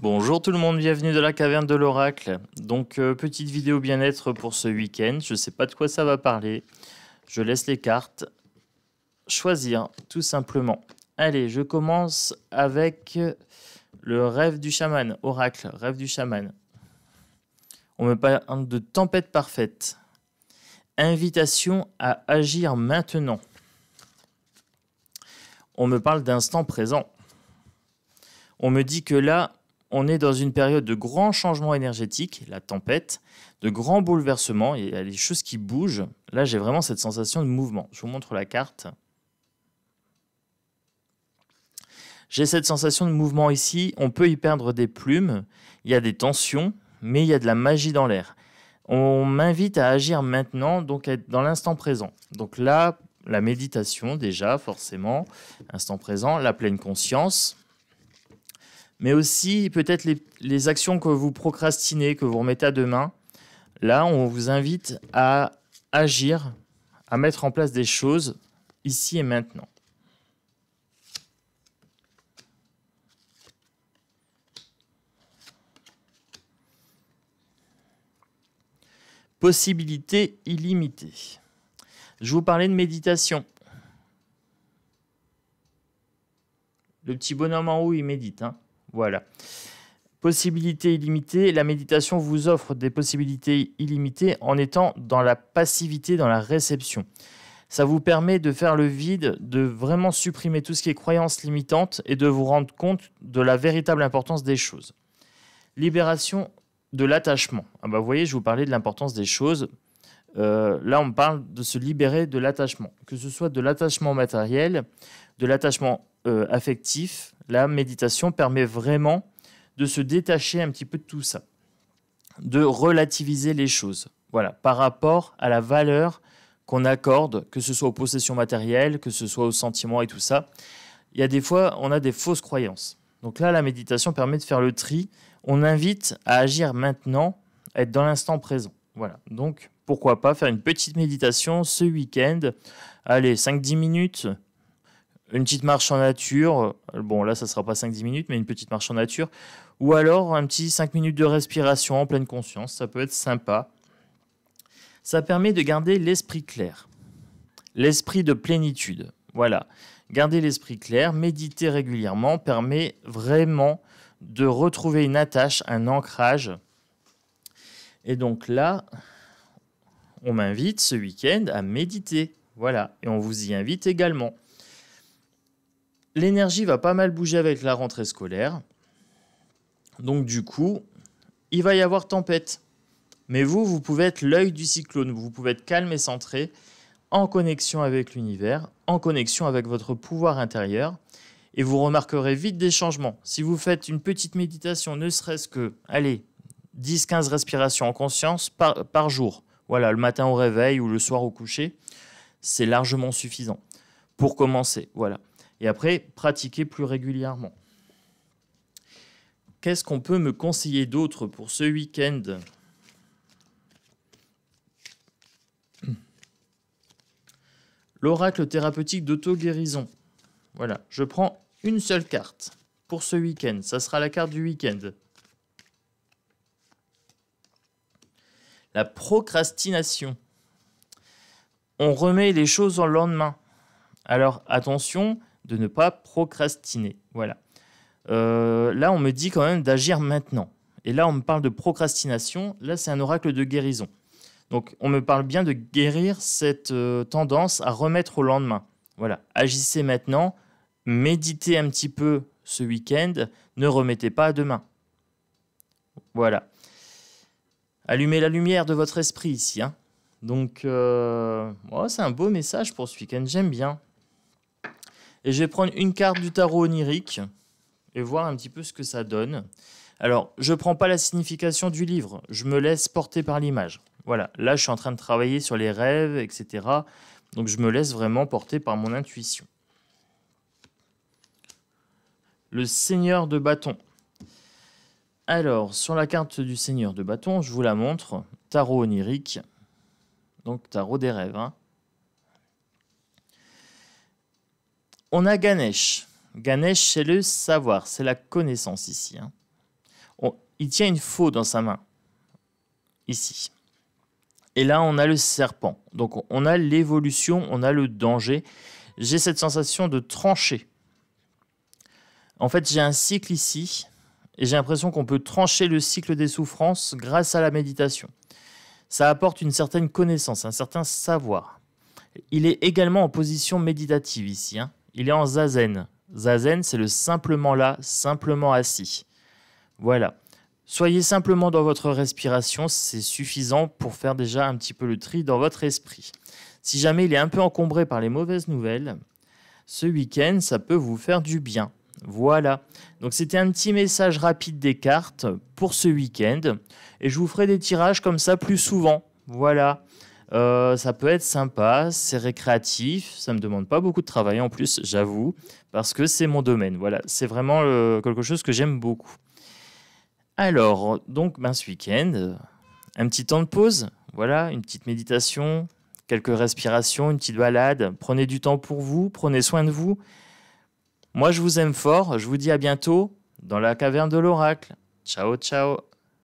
Bonjour tout le monde, bienvenue dans la caverne de l'oracle. Donc petite vidéo bien-être pour ce week-end, je ne sais pas de quoi ça va parler. Je laisse les cartes choisir tout simplement. Allez, je commence avec le rêve du chaman, oracle, rêve du chaman. On me parle de tempête parfaite. Invitation à agir maintenant. On me parle d'instant présent. On me dit que là, on est dans une période de grands changements énergétiques, la tempête, de grands bouleversements, il y a des choses qui bougent. Là, j'ai vraiment cette sensation de mouvement. Je vous montre la carte. J'ai cette sensation de mouvement ici. On peut y perdre des plumes. Il y a des tensions, mais il y a de la magie dans l'air. On m'invite à agir maintenant, donc à être dans l'instant présent. Donc là, la méditation déjà, forcément, instant présent, la pleine conscience. Mais aussi peut-être les actions que vous procrastinez, que vous remettez à demain. Là, on vous invite à agir, à mettre en place des choses ici et maintenant. Possibilités illimitées. Je vous parlais de méditation. Le petit bonhomme en haut, il médite, hein. Voilà. Possibilités illimitées. La méditation vous offre des possibilités illimitées en étant dans la passivité, dans la réception. Ça vous permet de faire le vide, de vraiment supprimer tout ce qui est croyances limitantes et de vous rendre compte de la véritable importance des choses. Libération de l'attachement. Vous voyez, je vous parlais de l'importance des choses. Là, on me parle de se libérer de l'attachement. Que ce soit de l'attachement matériel, de l'attachement affectif, la méditation permet vraiment de se détacher un petit peu de tout ça, de relativiser les choses. Voilà, par rapport à la valeur qu'on accorde, que ce soit aux possessions matérielles, que ce soit aux sentiments et tout ça. Il y a des fois, on a des fausses croyances. Donc là, la méditation permet de faire le tri. On invite à agir maintenant, à être dans l'instant présent. Voilà, donc pourquoi pas faire une petite méditation ce week-end. Allez, 5-10 minutes. Une petite marche en nature, bon là ça ne sera pas 5-10 minutes, mais une petite marche en nature, ou alors un petit 5 minutes de respiration en pleine conscience, ça peut être sympa. Ça permet de garder l'esprit clair, l'esprit de plénitude, voilà. Garder l'esprit clair, méditer régulièrement permet vraiment de retrouver une attache, un ancrage. Et donc là, on m'invite ce week-end à méditer, voilà, et on vous y invite également. L'énergie va pas mal bouger avec la rentrée scolaire. Donc du coup, il va y avoir tempête. Mais vous pouvez être l'œil du cyclone. Vous pouvez être calme et centré, en connexion avec l'univers, en connexion avec votre pouvoir intérieur. Et vous remarquerez vite des changements. Si vous faites une petite méditation, ne serait-ce que, allez, 10-15 respirations en conscience par jour. Voilà, le matin au réveil ou le soir au coucher, c'est largement suffisant pour commencer. Voilà. Et après, pratiquer plus régulièrement. Qu'est-ce qu'on peut me conseiller d'autre pour ce week-end ? L'oracle thérapeutique d'auto-guérison. Voilà, je prends une seule carte pour ce week-end. Ça sera la carte du week-end. La procrastination. On remet les choses au lendemain. Alors attention de ne pas procrastiner. Voilà. Là, on me dit quand même d'agir maintenant. Et là, on me parle de procrastination. Là, c'est un oracle de guérison. Donc, on me parle bien de guérir cette tendance à remettre au lendemain. Voilà. Agissez maintenant. Méditez un petit peu ce week-end. Ne remettez pas à demain. Voilà. Allumez la lumière de votre esprit ici, hein. Donc, c'est un beau message pour ce week-end. J'aime bien. Et je vais prendre une carte du tarot onirique et voir un petit peu ce que ça donne. Alors, je ne prends pas la signification du livre. Je me laisse porter par l'image. Voilà, là, je suis en train de travailler sur les rêves, etc. Donc, je me laisse vraiment porter par mon intuition. Le Seigneur de bâton. Alors, sur la carte du Seigneur de bâton, je vous la montre. Tarot onirique. Donc, tarot des rêves, hein. On a Ganesh. Ganesh, c'est le savoir, c'est la connaissance ici, hein. Il tient une faux dans sa main, ici. Et là, on a le serpent. Donc, on a l'évolution, on a le danger. J'ai cette sensation de trancher. En fait, j'ai un cycle ici, et j'ai l'impression qu'on peut trancher le cycle des souffrances grâce à la méditation. Ça apporte une certaine connaissance, un certain savoir. Il est également en position méditative ici. Il est en zazen. Zazen, c'est le simplement là, simplement assis. Voilà. Soyez simplement dans votre respiration, c'est suffisant pour faire déjà un petit peu le tri dans votre esprit. Si jamais il est un peu encombré par les mauvaises nouvelles, ce week-end, ça peut vous faire du bien. Voilà. Donc c'était un petit message rapide des cartes pour ce week-end. Et je vous ferai des tirages comme ça plus souvent. Voilà. Ça peut être sympa, c'est récréatif, ça me demande pas beaucoup de travail en plus, j'avoue, parce que c'est mon domaine. Voilà, c'est vraiment quelque chose que j'aime beaucoup. Alors, donc, ce week-end, un petit temps de pause, voilà, une petite méditation, quelques respirations, une petite balade. Prenez du temps pour vous, prenez soin de vous. Moi, je vous aime fort, je vous dis à bientôt dans la caverne de l'oracle. Ciao, ciao.